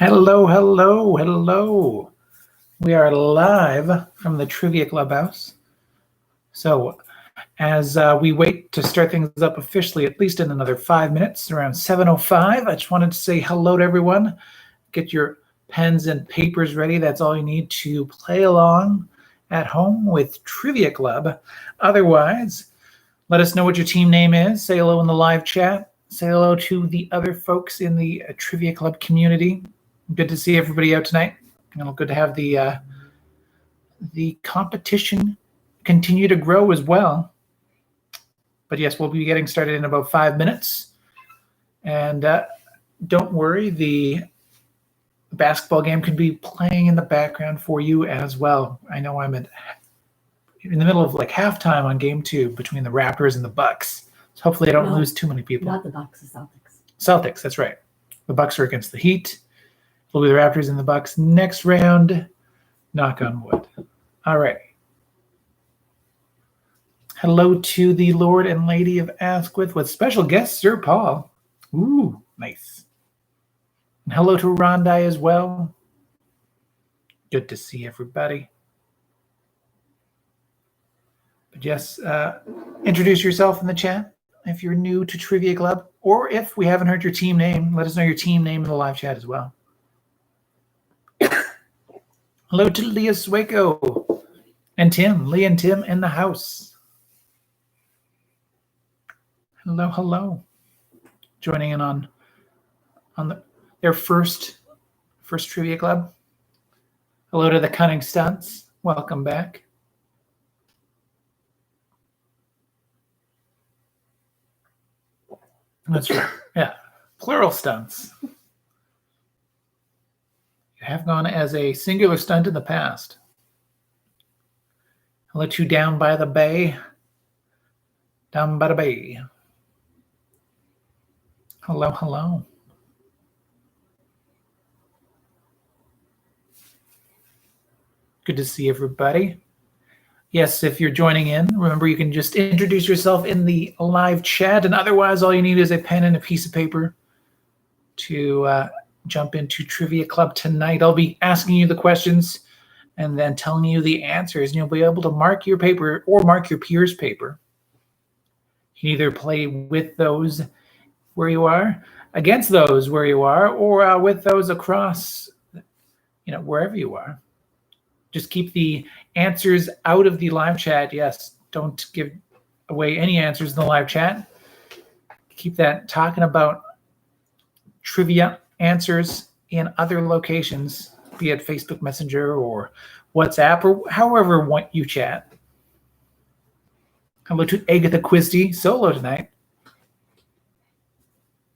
Hello, hello, hello. We are live from the Trivia Clubhouse. So as we wait to start things up officially, at least in another 5 minutes, around 7:05, I just wanted to say hello to everyone. Get your pens and papers ready. That's all you need to play along at home with Trivia Club. Otherwise, let us know what your team name is. Say hello in the live chat. Say hello to the other folks in the Trivia Club community. Good to see everybody out tonight. Good to have the competition continue to grow as well. But yes, we'll be getting started in about 5 minutes. And don't worry, the basketball game could be playing in the background for you as well. I know I'm in the middle of like halftime on game 2 between the Raptors and the Bucks. So hopefully I don't lose too many people. Not the Bucks, the Celtics. Celtics, that's right. The Bucks are against the Heat. It'll be the Raptors and the Bucks next round. Knock on wood. All right. Hello to the Lord and Lady of Asquith with special guest Sir Paul. Ooh, nice. And hello to Rondai as well. Good to see everybody. But yes, introduce yourself in the chat if you're new to Trivia Club, or if we haven't heard your team name, let us know your team name in the live chat as well. Hello to Leah Swaco and Tim. Leah and Tim in the house. Hello, hello. Joining in on their first Trivia Club. Hello to the Cunning Stunts. Welcome back. That's right. Yeah, plural stunts. Have gone as a singular stunt in the past. I'll let you down by the bay. Down by the bay. Hello, hello. Good to see everybody. Yes, if you're joining in, remember you can just introduce yourself in the live chat, and otherwise all you need is a pen and a piece of paper to jump into Trivia Club tonight. I'll be asking you the questions and then telling you the answers, and you'll be able to mark your paper or mark your peer's paper. You can either play with those where you are, against those where you are, or with those across, wherever you are. Just keep the answers out of the live chat. Yes, don't give away any answers in the live chat. Keep that talking about trivia answers in other locations, be it Facebook Messenger or WhatsApp or however you chat. Hello to Agatha Christie, solo tonight.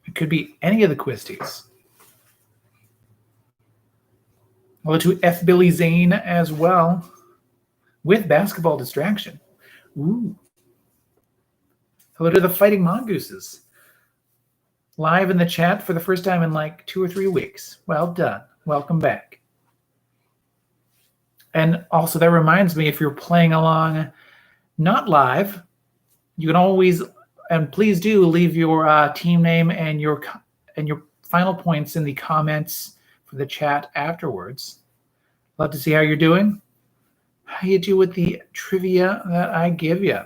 It could be any of the Christies. Hello to F. Billy Zane as well, with Basketball Distraction. Ooh. Hello to the Fighting Mongooses. Live in the chat for the first time in like 2 or 3 weeks. Well done. Welcome back. And also that reminds me, if you're playing along not live, you can always, and please do, leave your team name and your final points in the comments for the chat afterwards. Love to see how you're doing. How you do with the trivia that I give you.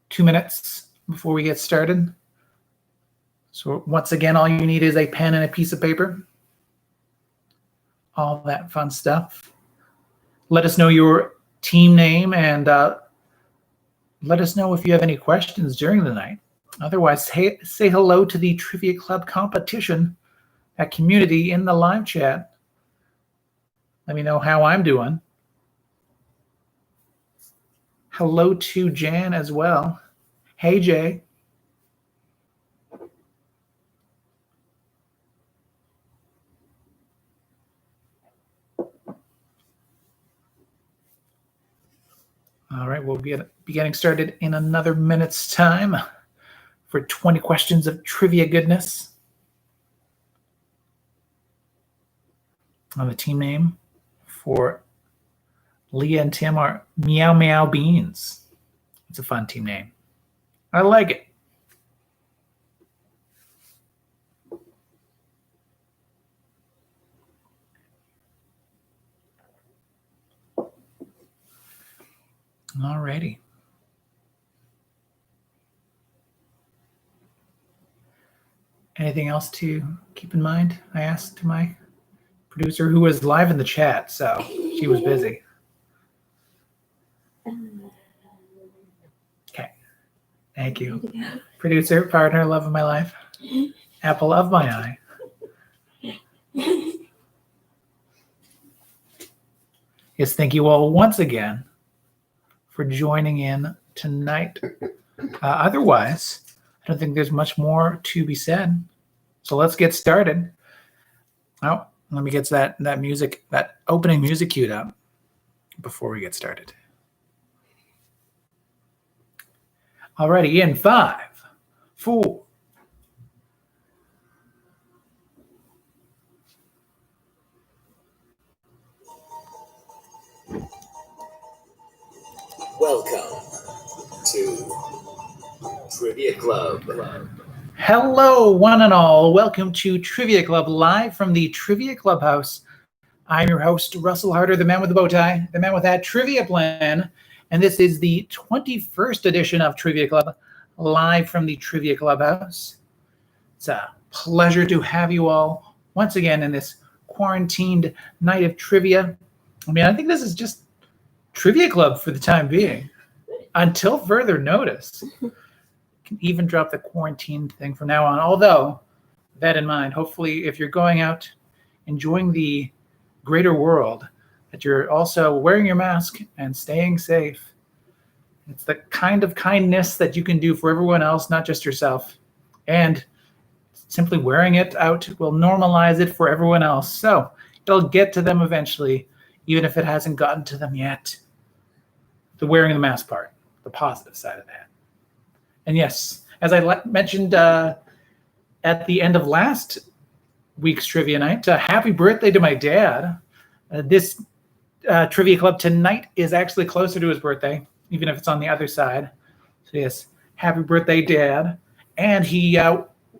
2 minutes before we get started. So once again, all you need is a pen and a piece of paper. All that fun stuff. Let us know your team name and let us know if you have any questions during the night. Otherwise, say hello to the Trivia Club competition, that community in the live chat. Let me know how I'm doing. Hello to Jan as well. Hey, Jay. All right, we'll be getting started in another minute's time for 20 questions of trivia goodness. On the team name for Leah and Tim are Meow Meow Beans. It's a fun team name. I like it. Alrighty. Anything else to keep in mind? I asked to my producer, who was live in the chat, so she was busy. Okay. Thank you. Producer, partner, love of my life, apple of my eye. Yes, thank you all once again for joining in tonight. Otherwise, I don't think there's much more to be said. So let's get started. Oh, let me get that music, that opening music queued up before we get started. Alrighty, in 5, 4. Welcome to Trivia Club. Hello, one and all. Welcome to Trivia Club, live from the Trivia Clubhouse. I'm your host, Russel Harder, the man with the bow tie, the man with that trivia plan. And this is the 21st edition of Trivia Club, live from the Trivia Clubhouse. It's a pleasure to have you all once again in this quarantined night of trivia. I mean, I think this is just Trivia Club for the time being, until further notice. Can even drop the quarantine thing from now on. Although, that in mind, hopefully if you're going out enjoying the greater world, that you're also wearing your mask and staying safe. It's the kind of kindness that you can do for everyone else, not just yourself. And simply wearing it out will normalize it for everyone else. So it'll get to them eventually, even if it hasn't gotten to them yet. The wearing the mask part, the positive side of that. And yes, as I mentioned at the end of last week's trivia night, happy birthday to my dad. This Trivia Club tonight is actually closer to his birthday, even if it's on the other side. So yes, happy birthday, Dad. And he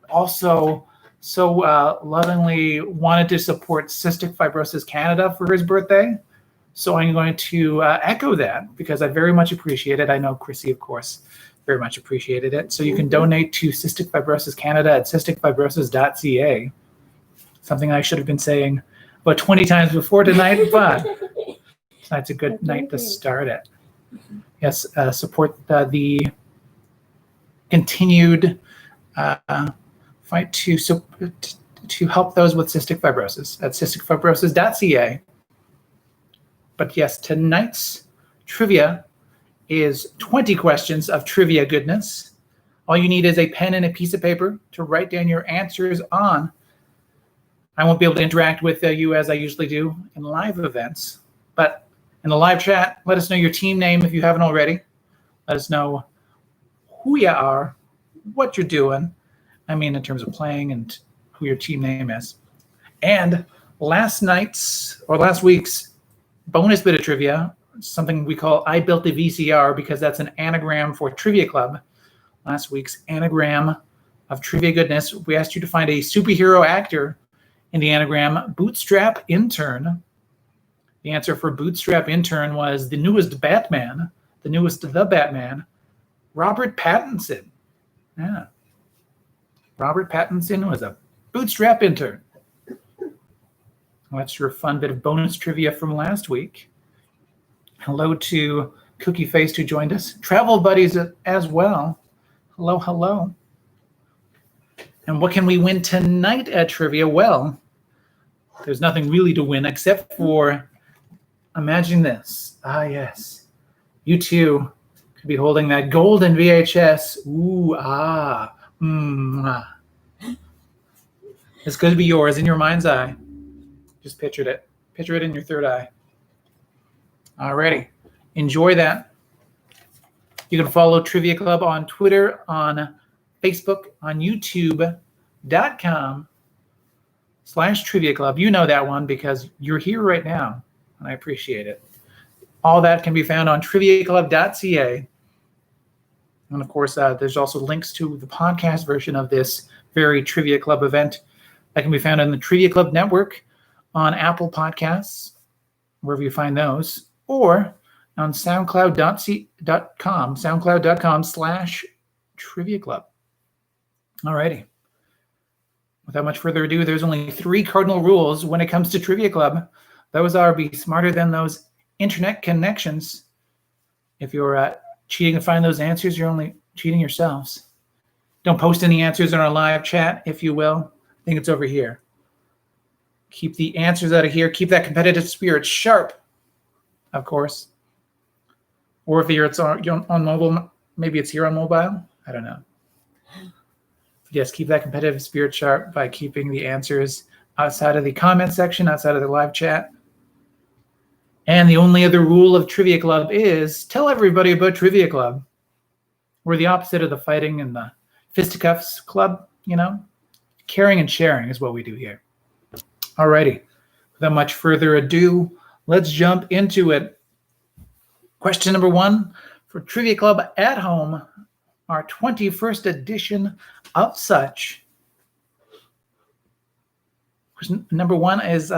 also so lovingly wanted to support Cystic Fibrosis Canada for his birthday. So I'm going to echo that because I very much appreciate it. I know Chrissy, of course, very much appreciated it. So you can donate to Cystic Fibrosis Canada at cysticfibrosis.ca. Something I should have been saying about 20 times before tonight, but tonight's a good night to start it. Yes, support the continued fight to help those with cystic fibrosis at cysticfibrosis.ca. But yes, tonight's trivia is 20 questions of trivia goodness. All you need is a pen and a piece of paper to write down your answers on. I won't be able to interact with you as I usually do in live events, but in the live chat, let us know your team name if you haven't already. Let us know who you are, what you're doing. I mean, in terms of playing and who your team name is. And last week's bonus bit of trivia, something we call I Built a VCR, because that's an anagram for Trivia Club. Last week's anagram of trivia goodness, we asked you to find a superhero actor in the anagram Bootstrap Intern. The answer for Bootstrap Intern was the newest Batman, Robert Pattinson. Yeah. Robert Pattinson was a bootstrap intern. Well, that's your fun bit of bonus trivia from last week. Hello to Cookie Faced who joined us. Travel buddies as well. Hello, hello. And what can we win tonight at trivia? Well, there's nothing really to win except for, imagine this. Ah, yes. You too could be holding that golden VHS. Ooh, ah. It's going to be yours in your mind's eye. Just picture it. Picture it in your third eye. Alrighty. Enjoy that. You can follow Trivia Club on Twitter, on Facebook, on YouTube.com/Trivia Club. You know that one because you're here right now, and I appreciate it. All that can be found on triviaclub.ca. And of course, there's also links to the podcast version of this very Trivia Club event that can be found on the Trivia Club Network, on Apple Podcasts, wherever you find those, or on soundcloud.com/trivia club. Alrighty. Without much further ado, there's only 3 cardinal rules when it comes to Trivia Club. Those are: be smarter than those internet connections. If you're cheating to find those answers, you're only cheating yourselves. Don't post any answers in our live chat, if you will. I think it's over here. Keep the answers out of here. Keep that competitive spirit sharp, of course. Or if you're on mobile, maybe it's here on mobile. I don't know. Yes, keep that competitive spirit sharp by keeping the answers outside of the comment section, outside of the live chat. And the only other rule of Trivia Club is tell everybody about Trivia Club. We're the opposite of the fighting and the fisticuffs club, you know. Caring and sharing is what we do here. Alrighty. Without much further ado, let's jump into it. Question number 1 for Trivia Club at home, our 21st edition of such. Question number 1 is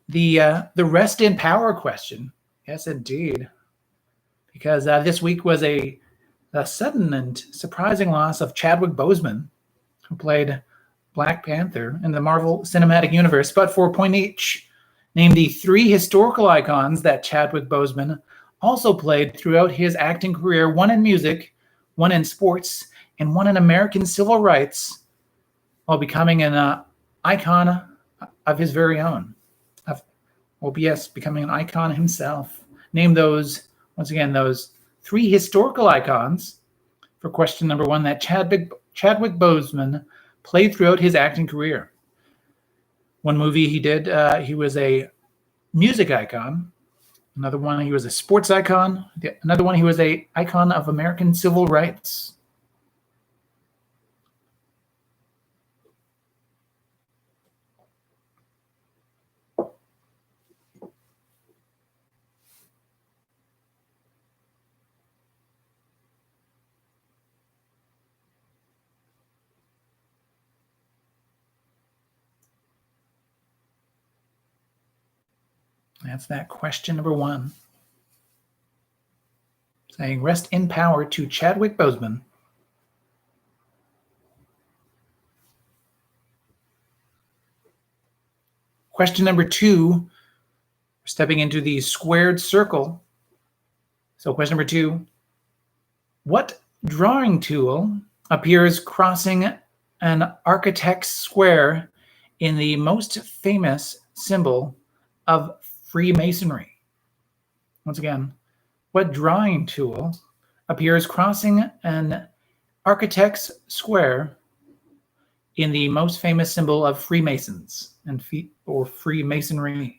the rest in power question. Yes, indeed. Because this week was a sudden and surprising loss of Chadwick Boseman, who played Black Panther in the Marvel Cinematic Universe, but for point each, name the 3 historical icons that Chadwick Boseman also played throughout his acting career, 1 in music, 1 in sports, and 1 in American civil rights, while becoming an icon of his very own. Becoming an icon himself. Name those, once again, those 3 historical icons for question number 1 that Chadwick Boseman played throughout his acting career. One movie he did, he was a music icon. Another one, he was a sports icon. Another one, he was an icon of American civil rights. That's that question number 1. Saying rest in power to Chadwick Boseman. Question number 2, we're stepping into the squared circle. So question number 2, what drawing tool appears crossing an architect's square in the most famous symbol of Freemasonry? Once again, what drawing tool appears crossing an architect's square in the most famous symbol of Freemasons or Freemasonry?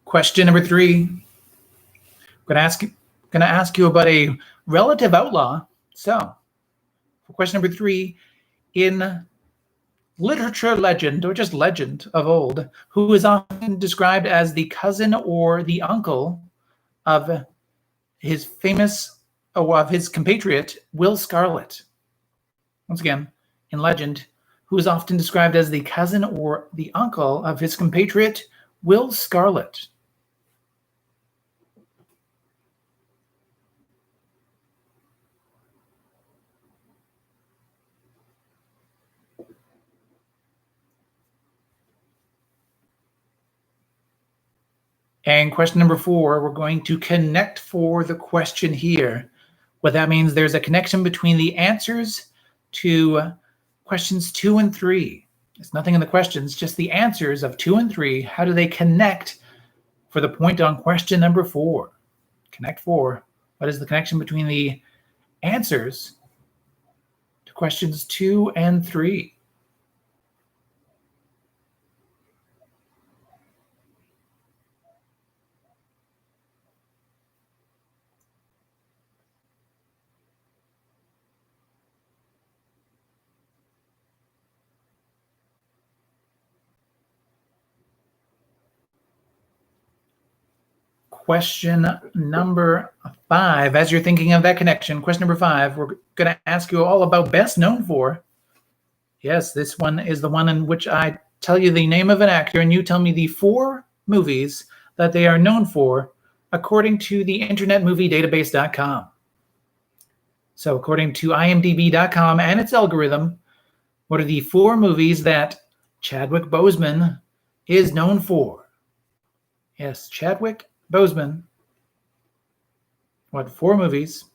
Question number 3. I'm going to ask you about a relative outlaw. So, for question number 3, in literature legend, or just legend of old, who is often described as the cousin or the uncle of his compatriot, Will Scarlet? Once again, in legend, who is often described as the cousin or the uncle of his compatriot, Will Scarlet? And question number 4, we're going to connect for the question here. What that means, there's a connection between the answers to questions 2 and 3. There's nothing in the questions, just the answers of 2 and 3. How do they connect for the point on question number 4? Connect 4. What is the connection between the answers to questions 2 and 3? question number 5. As you're thinking of that connection, question number 5, we're going to ask you all about best known for. Yes, this one is the one in which I tell you the name of an actor and you tell me the 4 movies that they are known for according to the internetmoviedatabase.com. So according to imdb.com and its algorithm, what are the 4 movies that Chadwick Boseman is known for? Yes, Chadwick Boseman. What 4 movies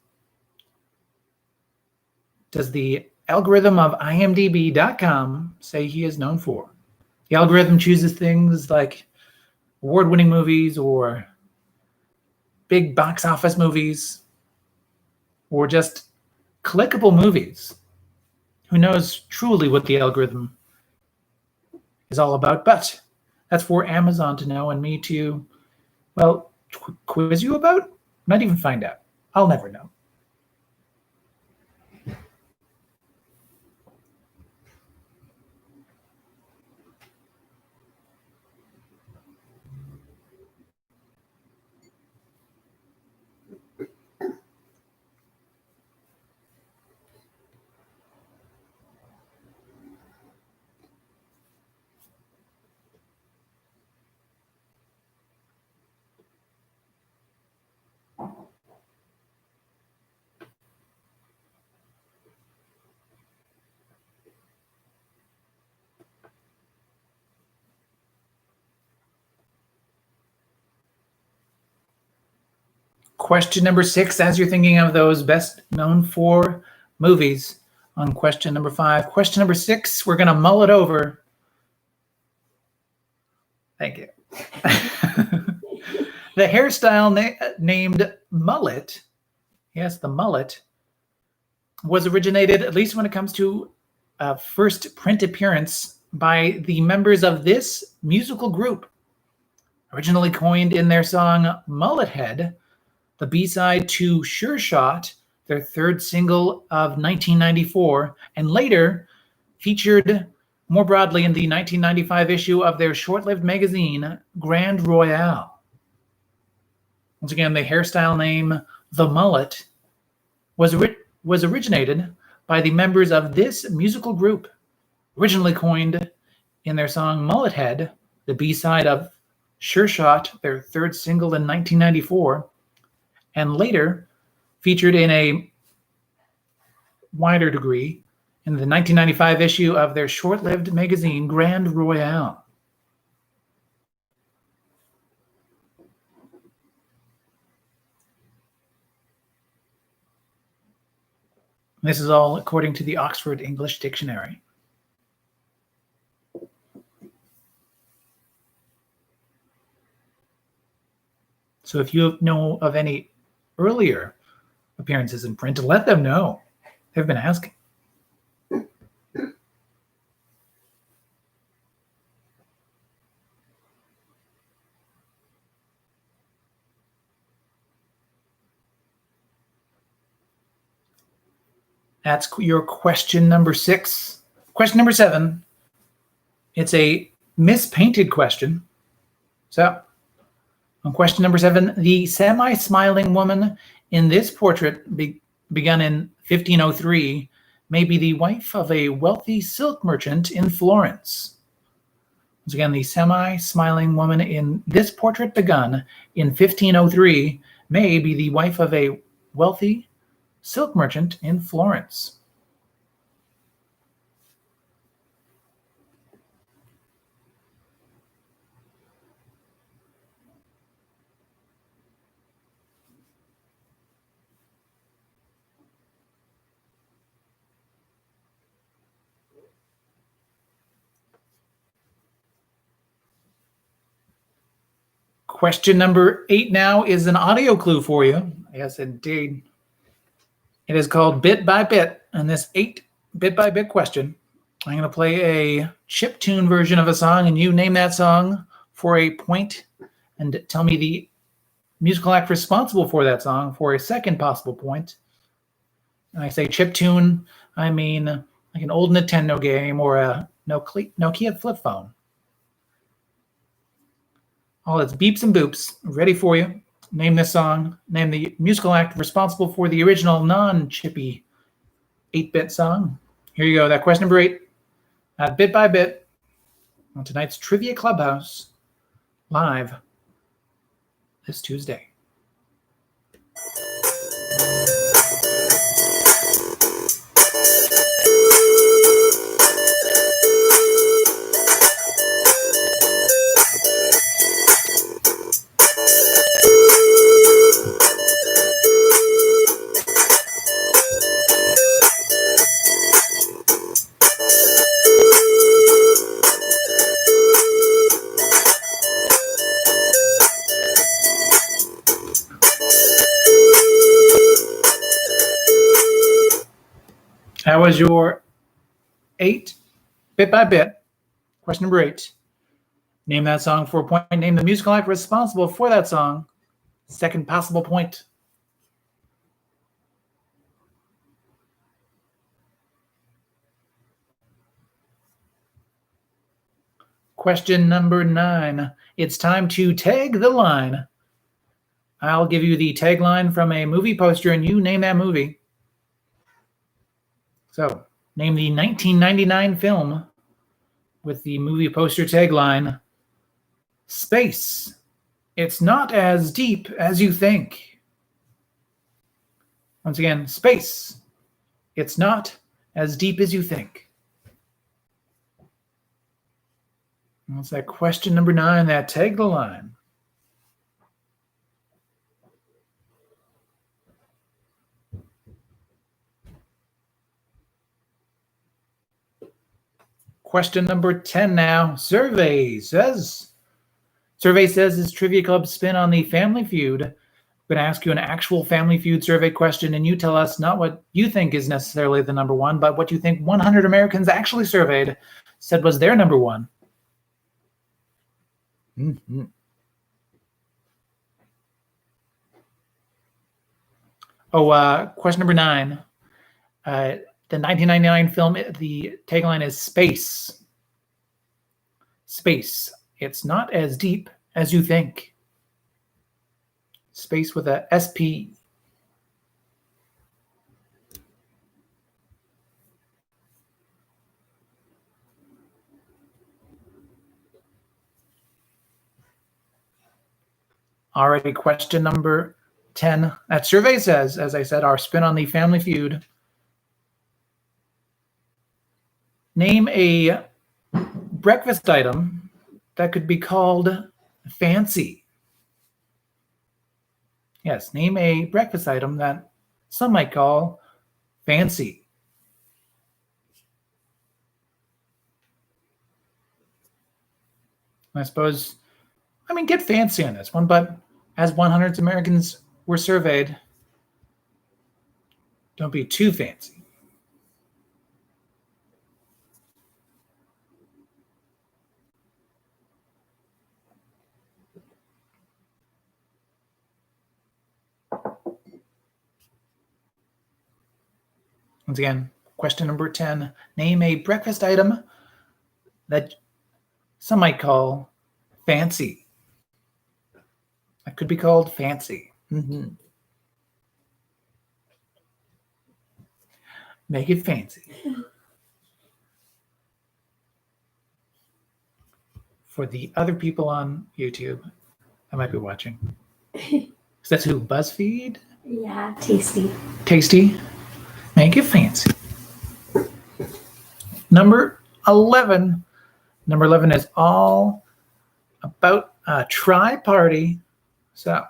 does the algorithm of imdb.com say he is known for? The algorithm chooses things like award-winning movies or big box office movies or just clickable movies. Who knows truly what the algorithm is all about, but that's for Amazon to know and me to, well, quiz you about? Not even find out. I'll never know. Question number 6, as you're thinking of those best known for movies on question number 5. Question number 6, we're going to mull it over. Thank you. The hairstyle named mullet, yes, the mullet, was originated, at least when it comes to first print appearance, by the members of this musical group. Originally coined in their song Mullet Head, the B-side to Sure Shot, their 3rd single of 1994, and later featured more broadly in the 1995 issue of their short-lived magazine, Grand Royale. Once again, the hairstyle name, the mullet, was originated by the members of this musical group, originally coined in their song Mullet Head, the B-side of Sure Shot, their 3rd single in 1994, and later featured in a wider degree in the 1995 issue of their short-lived magazine, Grand Royale. This is all according to the Oxford English Dictionary. So if you know of any earlier appearances in print, let them know. They've been asking. That's your question number 6. Question number 7. It's a mispainted question. So, on question number 7, the semi-smiling woman in this portrait begun in 1503 may be the wife of a wealthy silk merchant in Florence. Once again, the semi-smiling woman in this portrait begun in 1503 may be the wife of a wealthy silk merchant in Florence. Question number 8 now is an audio clue for you. Yes, indeed. It is called Bit by Bit, and this 8 bit by bit question, I'm going to play a chiptune version of a song, and you name that song for a point, and tell me the musical act responsible for that song for a second possible point. And I say chiptune, I mean like an old Nintendo game or a Nokia flip phone. All its beeps and boops ready for you. Name this song. Name the musical act responsible for the original non-chippy 8-bit song. Here you go. That question number 8. Bit by bit on tonight's Trivia Clubhouse live this Tuesday. That was your 8 bit by bit. Question number 8. Name that song for a point. Name the musical act responsible for that song. Second possible point. Question number 9. It's time to tag the line. I'll give you the tagline from a movie poster and you name that movie. So, name the 1999 film with the movie poster tagline, Space. It's not as deep as you think. Once again, space. It's not as deep as you think. And that's that question number 9, that tag the line. Question number 10 now. Survey says, is Trivia Club's spin on the Family Feud. I'm going to ask you an actual Family Feud survey question, and you tell us not what you think is necessarily the number one, but what you think 100 Americans actually surveyed said was their number one. Mm-hmm. Question number 9. The 1999 film, the tagline is Space. Space. It's not as deep as you think. Space with a SP. Alrighty, question number 10. That survey says, as I said, our spin on the Family Feud. Name a breakfast item that could be called fancy. Yes, name a breakfast item that some might call fancy. I suppose, get fancy on this one, but as 100 Americans were surveyed, don't be too fancy. Once again, question number 10. Name a breakfast item that some might call fancy. That could be called fancy. Mm-hmm. Make it fancy. For the other people on YouTube that might be watching. Is that who? BuzzFeed? Yeah, tasty. Tasty. Make it fancy. Number 11. Number 11 is all about a tri-party. So,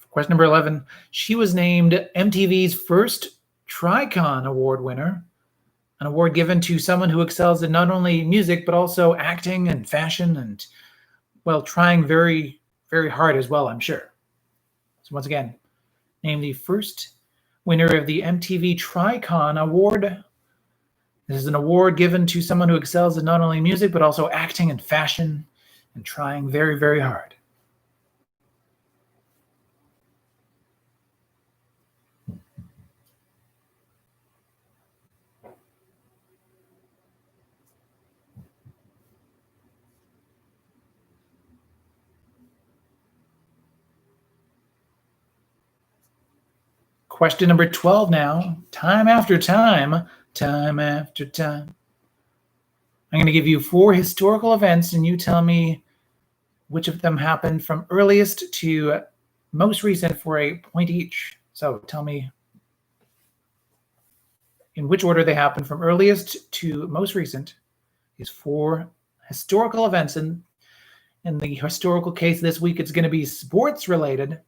question number 11. She was named MTV's first Tricon Award winner, an award given to someone who excels in not only music, but also acting and fashion and, well, trying very, very hard as well, I'm sure. So once again, name the first winner of the MTV Tricon Award. This is an award given to someone who excels in not only music, but also acting and fashion and trying very, very hard. Question number 12 now. Time after time, time after time. I'm going to give you 4 historical events, and you tell me which of them happened from earliest to most recent for a point each. So tell me in which order they happened from earliest to most recent. These 4 historical events. And in the historical case this week, it's going to be sports related.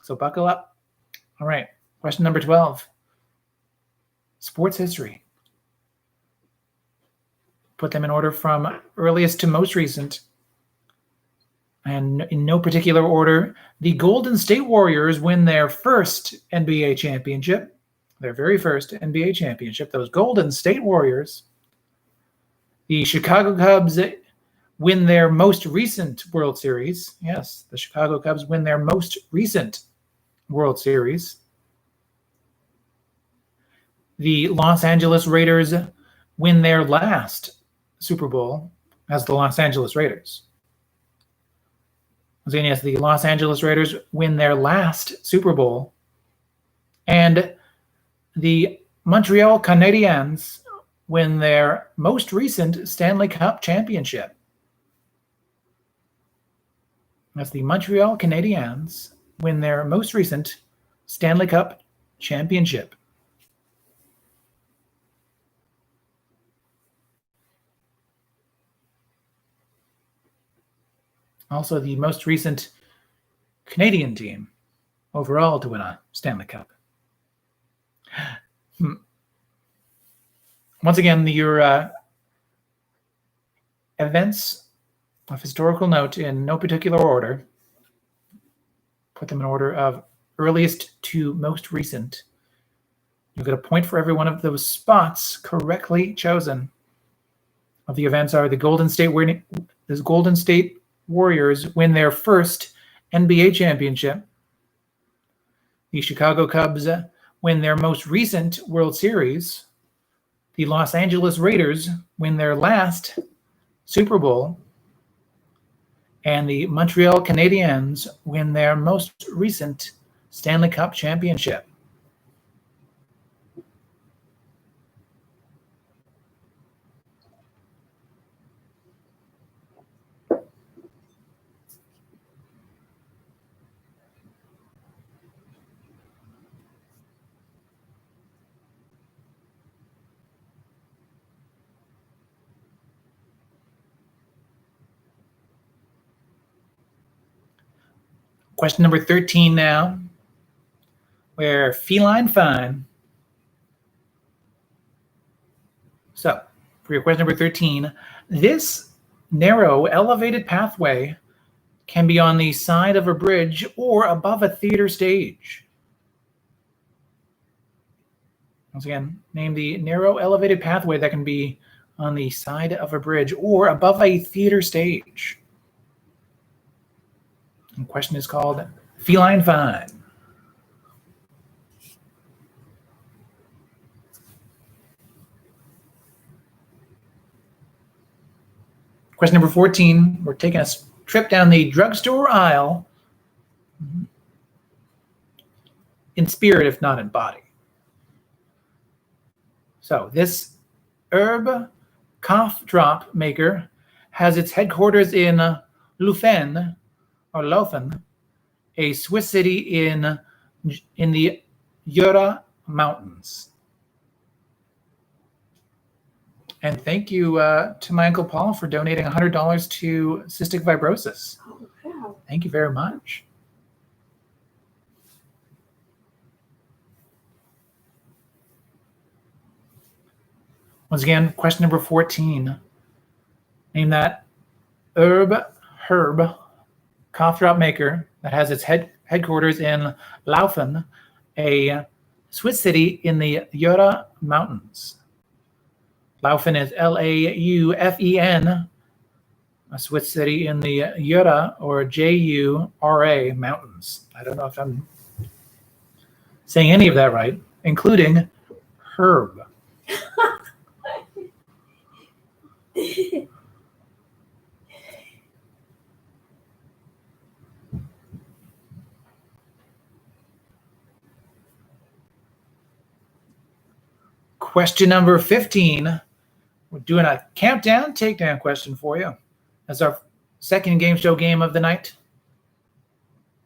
So buckle up. All right. Question number 12. Sports history. Put them in order from earliest to most recent. And in no particular order, the Golden State Warriors win their first NBA championship. Their very first NBA championship. Those Golden State Warriors. The Chicago Cubs win their most recent World Series. Yes, the Chicago Cubs win their most recent World Series. The Los Angeles Raiders win their last Super Bowl as the Los Angeles Raiders. Yes, the Los Angeles Raiders win their last Super Bowl. And the Montreal Canadiens win their most recent Stanley Cup championship. That's the Montreal Canadiens win their most recent Stanley Cup championship. Also the most recent Canadian team overall to win a Stanley Cup. Once again, your events of historical note in no particular order. Put them in order of earliest to most recent. You'll get a point for every one of those spots correctly chosen. Of the events are the Golden State Warriors win their first NBA championship. The Chicago Cubs win their most recent World Series. The Los Angeles Raiders win their last Super Bowl. And the Montreal Canadiens win their most recent Stanley Cup championship. Question number 13 now. We're feline fine. So, for your question number 13, this narrow elevated pathway can be on the side of a bridge or above a theater stage. Once again, name the narrow elevated pathway that can be on the side of a bridge or above a theater stage. The question is called feline fine. Question number 14, we're taking a trip down the drugstore aisle in spirit, if not in body. So this herb cough drop maker has its headquarters in Laufen, a Swiss city in the Jura Mountains. And thank you to my Uncle Paul for donating $100 to cystic fibrosis. Oh, wow. Thank you very much. Once again, question number 14. Name that herb cough drop maker that has its headquarters in Laufen, a Swiss city in the Jura Mountains. Laufen is Laufen, a Swiss city in the Jura or Jura Mountains. I don't know if I'm saying any of that right, including herb. Question number 15. We're doing a countdown takedown question for you. That's our second game show game of the night.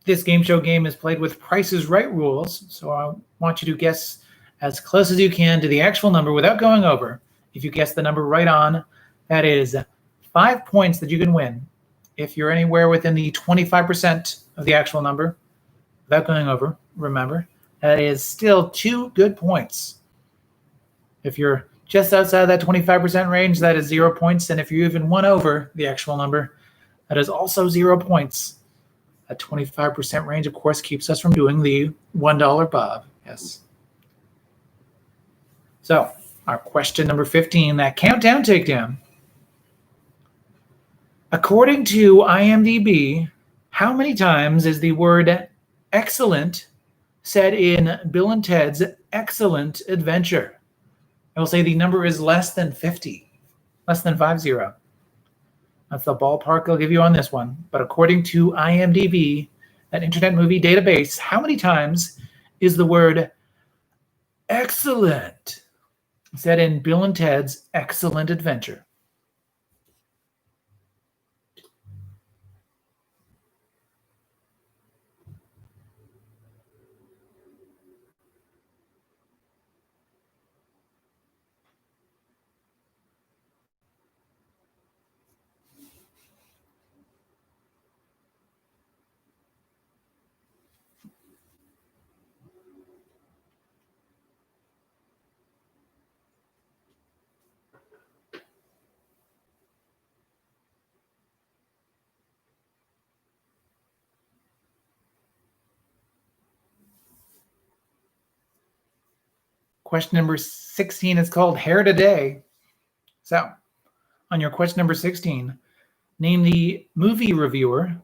This game show game is played with Price is Right rules, so I want you to guess as close as you can to the actual number without going over. If you guess the number right on, that is 5 points that you can win. If you're anywhere within the 25% of the actual number, without going over, remember, that is still 2 good points. If you're just outside that 25% range, that is 0 points. And if you even won over the actual number, that is also 0 points. That 25% range, of course, keeps us from doing the $1 bob. Yes. So, our question number 15, that countdown takedown. According to IMDb, how many times is the word excellent said in Bill and Ted's Excellent Adventure? I will say the number is less than 50, less than 50. That's the ballpark I'll give you on this one. But according to IMDb, that Internet Movie Database, how many times is the word excellent said in Bill and Ted's Excellent Adventure? Question number 16 is called Hair Today. So, on your question number 16, name the movie reviewer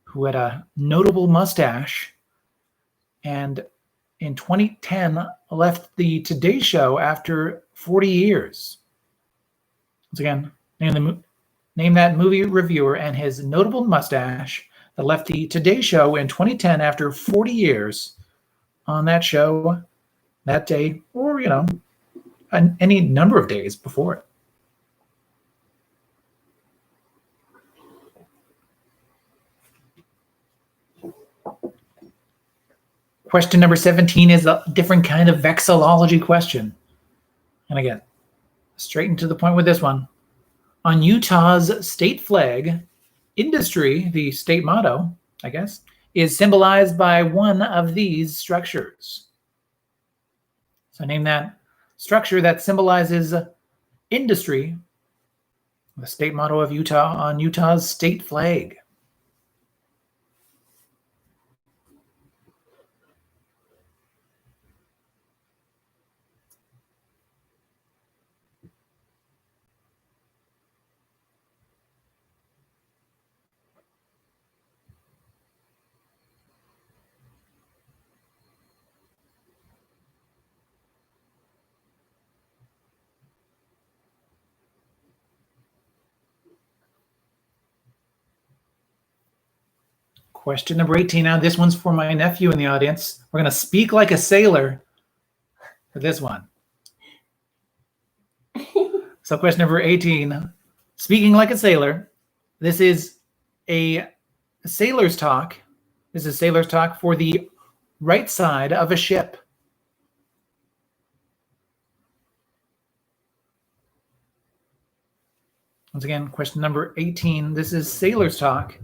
who had a notable mustache and in 2010 left the Today Show after 40 years. Once again, name that movie reviewer and his notable mustache that left the Today Show in 2010 after 40 years on that show, that day, or, any number of days before it. Question number 17 is a different kind of vexillology question. And again, straight into the point with this one. On Utah's state flag, industry, the state motto, I guess, is symbolized by one of these structures. So name that structure that symbolizes industry, the state motto of Utah on Utah's state flag. Question number 18. Now, this one's for my nephew in the audience. We're going to speak like a sailor for this one. So question number 18. Speaking like a sailor. This is a sailor's talk. This is sailor's talk for the right side of a ship. Once again, question number 18. This is sailor's talk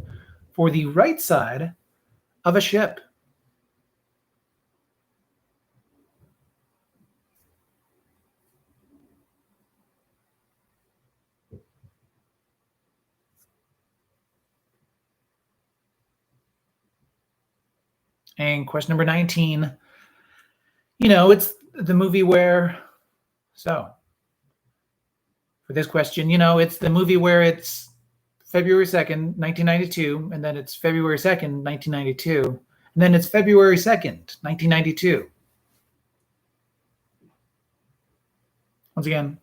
for the right side of a ship. And question number 19. It's the movie where, for this question, it's the movie where it's February 2nd, 1992, and then it's February 2nd, 1992, and then it's February 2nd, 1992. Once again,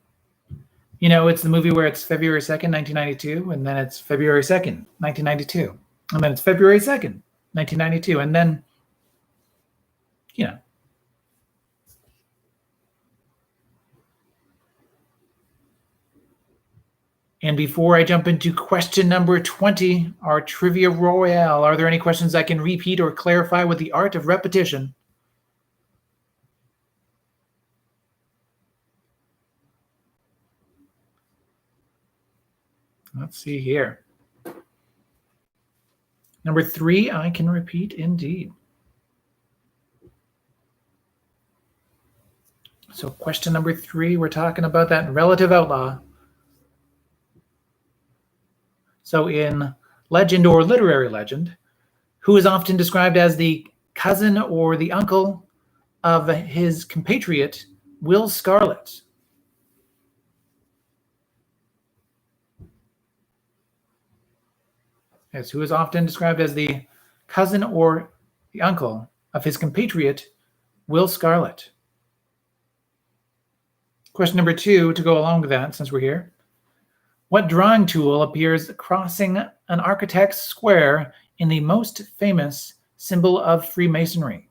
it's the movie where it's February 2nd, 1992, and then it's February 2nd, 1992, and then it's February 2nd, 1992, and then, And before I jump into question number 20, our Trivia Royale, are there any questions I can repeat or clarify with the art of repetition? Let's see here. Number 3, I can repeat indeed. So question number 3, we're talking about that relative outlaw. So in legend or literary legend, who is often described as the cousin or the uncle of his compatriot, Will Scarlet? Yes, who is often described as the cousin or the uncle of his compatriot, Will Scarlet? Question number 2, to go along with that, since we're here. What drawing tool appears crossing an architect's square in the most famous symbol of Freemasonry?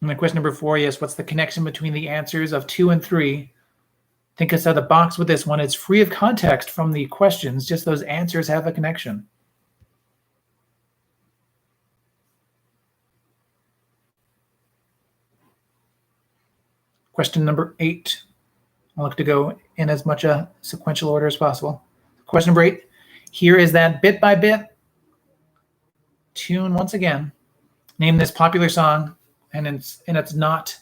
And then question number 4, yes, what's the connection between the answers of 2 and 3? Think outside the box with this one. It's free of context from the questions, just those answers have a connection. Question number 8. I'll look to go in as much a sequential order as possible. Question number 8. Here is that bit by bit tune once again. Name this popular song, and it's not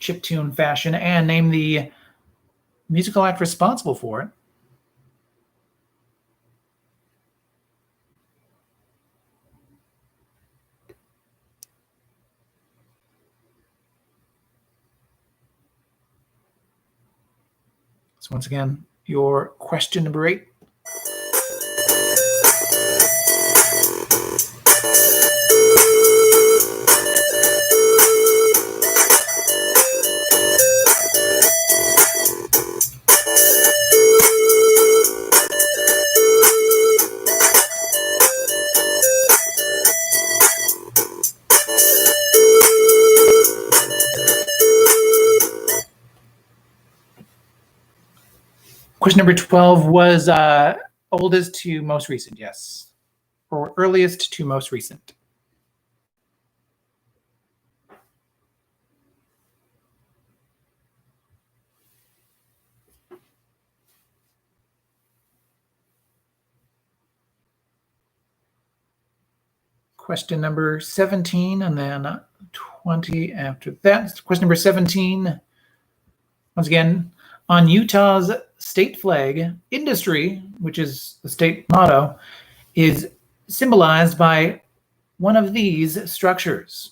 chiptune fashion, and name the musical act responsible for it. So once again, your question number 8. Question number 12 was oldest to most recent, yes. Or earliest to most recent. Question number 17, and then 20 after that. Question number 17, once again, on Utah's state flag, industry, which is the state motto, is symbolized by one of these structures.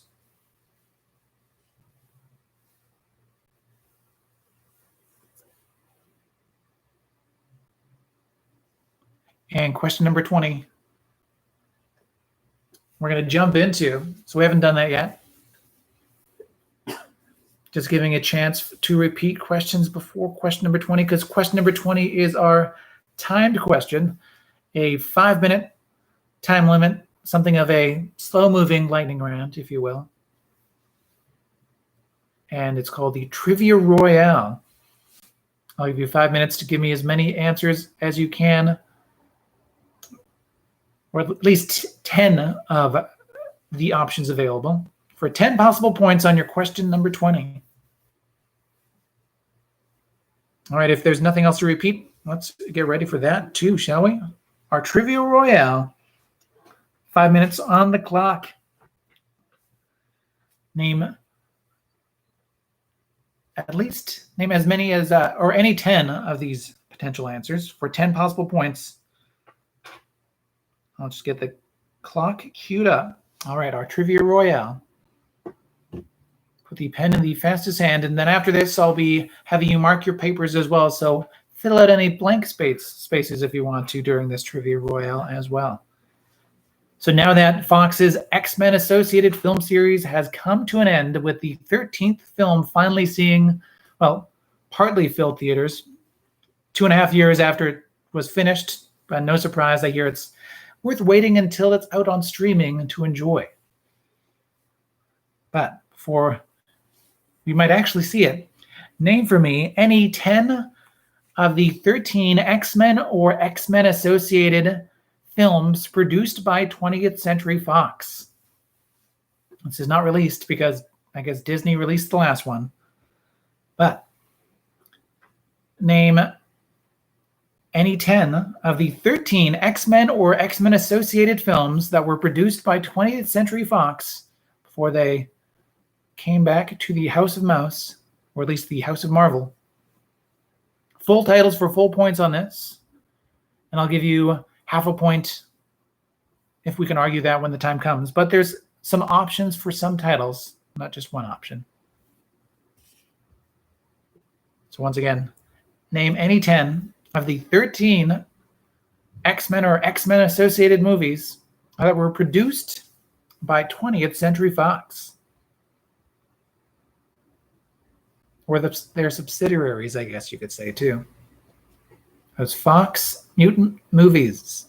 And question number 20, we're going to jump into, so we haven't done that yet. Just giving a chance to repeat questions before question number 20, because question number 20 is our timed question, a 5-minute time limit, something of a slow-moving lightning round, if you will. And it's called the Trivia Royale. I'll give you 5 minutes to give me as many answers as you can, or at least 10 of the options available, for 10 possible points on your question number 20. All right, if there's nothing else to repeat, let's get ready for that too, shall we? Our Trivia Royale. 5 minutes on the clock. Name as many as, or any 10 of these potential answers for 10 possible points. I'll just get the clock queued up. All right, our Trivia Royale. Put the pen in the fastest hand, and then after this, I'll be having you mark your papers as well. So fill out any blank spaces if you want to during this Trivia Royale as well. So now that Fox's X-Men associated film series has come to an end, with the 13th film finally seeing, well, partly filled theaters 2.5 years after it was finished, but no surprise, I hear it's worth waiting until it's out on streaming to enjoy. But before You might actually see it. Name for me any 10 of the 13 X-Men or X-Men associated films produced by 20th Century Fox. This is not released because I guess Disney released the last one. But name any 10 of the 13 X-Men or X-Men associated films that were produced by 20th Century Fox before they came back to the House of Mouse, or at least the House of Marvel. Full titles for full points on this. And I'll give you half a point if we can argue that when the time comes. But there's some options for some titles, not just one option. So once again, name any 10 of the 13 X-Men or X-Men associated movies that were produced by 20th Century Fox. Or their subsidiaries, I guess you could say, too. Those Fox Mutant movies.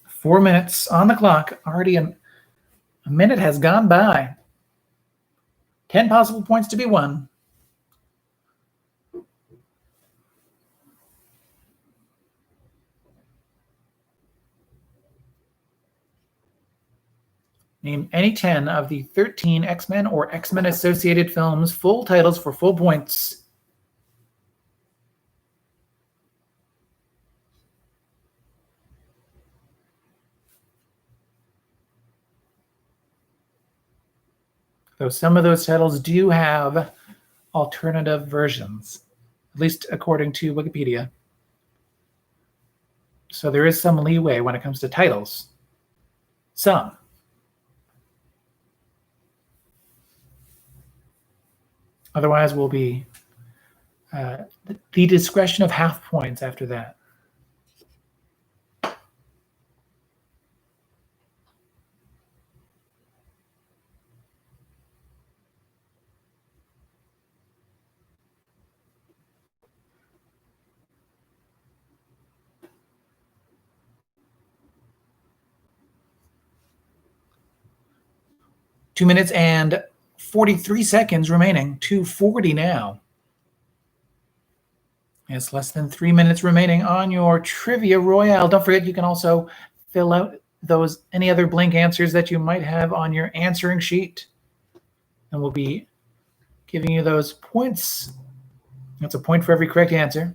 Four minutes on the clock. Already a minute has gone by. 10 possible points to be won. Name any 10 of the 13 X-Men or X-Men associated films. Full titles for full points. Though some of those titles do have alternative versions, at least according to Wikipedia. So there is some leeway when it comes to titles. Some. Otherwise, we'll be the discretion of half points after that. Two minutes and 43 seconds remaining. 2:40 now. It's less than 3 minutes remaining on your Trivia Royale. Don't forget, you can also fill out any other blank answers that you might have on your answering sheet. And we'll be giving you those points. That's a point for every correct answer.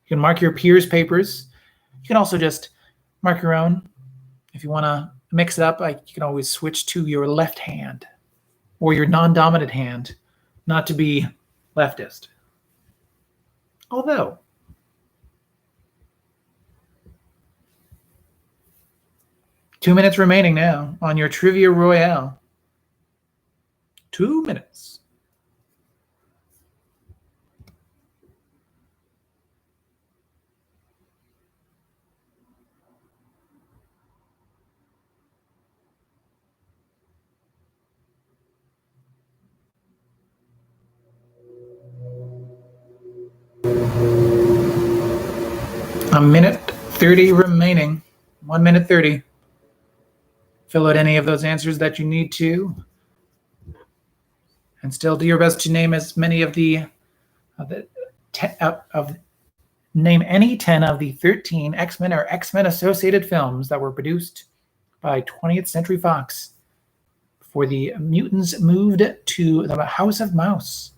You can mark your peers' papers. You can also just mark your own. If you want to mix it up, you can always switch to your left hand or your non-dominant hand, not to be leftist. Although, two minutes remaining now on your Trivia Royale. 2 minutes. A minute 30 remaining. 1 minute 30. Fill out any of those answers that you need to. And still do your best to name as many name any 10 of the 13 X-Men or X-Men associated films that were produced by 20th Century Fox before the mutants moved to the House of Mouse.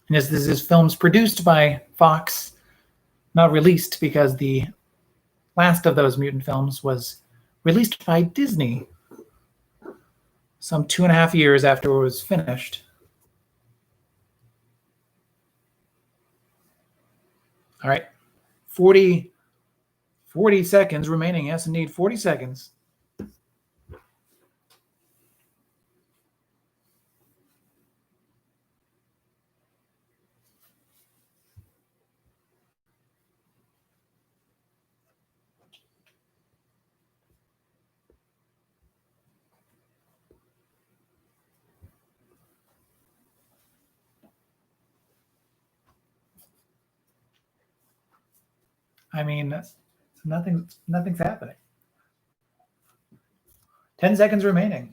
And as this is films produced by Fox, not released because the last of those mutant films was released by Disney some 2.5 years after it was finished. All right, 40 seconds remaining. Yes, indeed, 40 seconds. I mean, nothing's happening. 10 seconds remaining.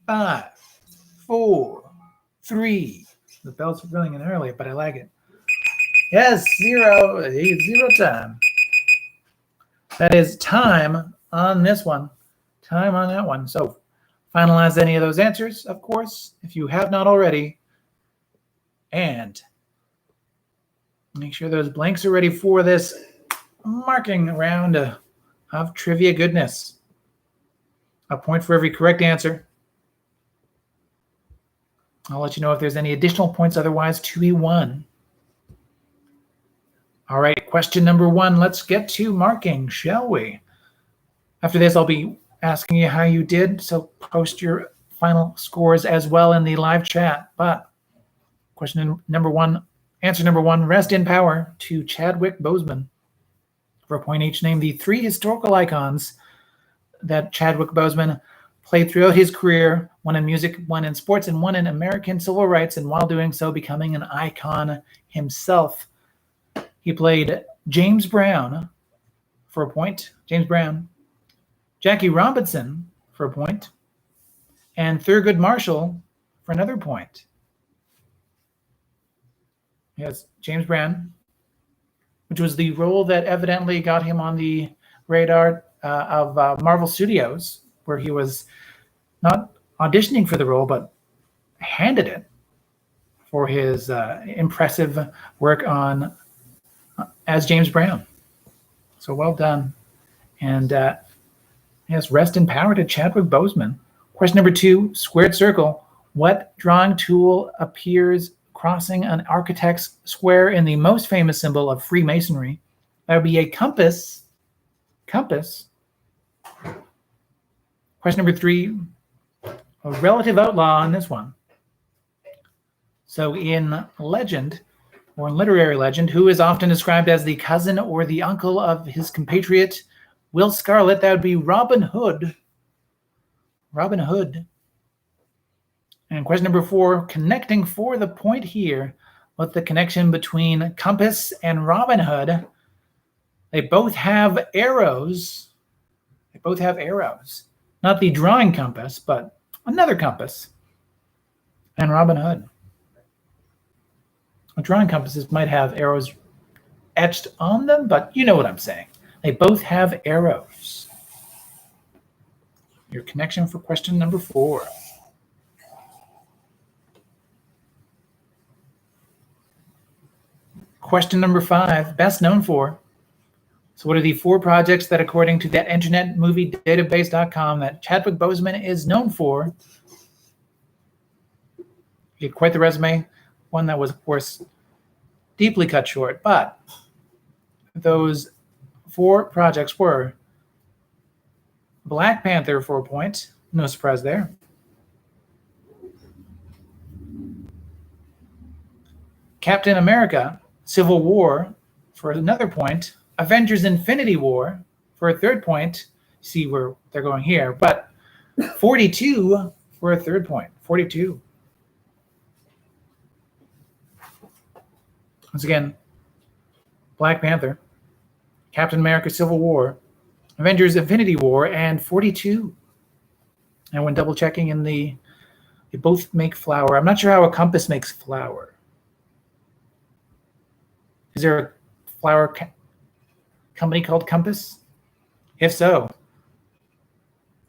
5, 4, 3. The bell's ringing in early, but I like it. Yes, 0. Zero time. That is time on this one. Time on that one. So finalize any of those answers, of course, if you have not already. And make sure those blanks are ready for this marking round of trivia goodness. A point for every correct answer. I'll let you know if there's any additional points otherwise to be won. All right, question number 1. Let's get to marking, shall we? After this, I'll be asking you how you did, so post your final scores as well in the live chat. But question number 1, answer number 1, rest in power to Chadwick Boseman. For a point each, name the 3 historical icons that Chadwick Boseman played throughout his career, one in music, one in sports, and one in American civil rights, and while doing so, becoming an icon himself. He played James Brown for a point, James Brown, Jackie Robinson for a point, and Thurgood Marshall for another point. Yes, James Brown, which was the role that evidently got him on the radar of Marvel Studios, where he was not auditioning for the role, but handed it for his impressive work on as James Brown. So well done. And yes, rest in power to Chadwick Boseman. Question number 2, squared circle. What drawing tool appears crossing an architect's square in the most famous symbol of Freemasonry? That would be a compass. Compass. Question number 3, a relative outlaw on this one. So in legend, or in literary legend, who is often described as the cousin or the uncle of his compatriot Will Scarlet? That would be Robin Hood. Robin Hood. And question number 4, connecting for the point here, what's the connection between compass and Robin Hood? They both have arrows. They both have arrows. Not the drawing compass, but another compass. And Robin Hood. Drawing compasses might have arrows etched on them, but you know what I'm saying. They both have arrows. Your connection for question number 4. Question number 5, best known for. So what are the 4 projects that, according to that internetmoviedatabase.com, that Chadwick Boseman is known for? He had quite the resume. One that was, of course, deeply cut short, but those 4 projects were Black Panther for a point, no surprise there. Captain America, Civil War for another point, Avengers Infinity War for a third point. See where they're going here, but 42 for a third point, 42. Once again, Black Panther, Captain America Civil War, Avengers Infinity War, and 42. And when double checking in they both make flour. I'm not sure how a compass makes flour. Is there a flour company called Compass? If so,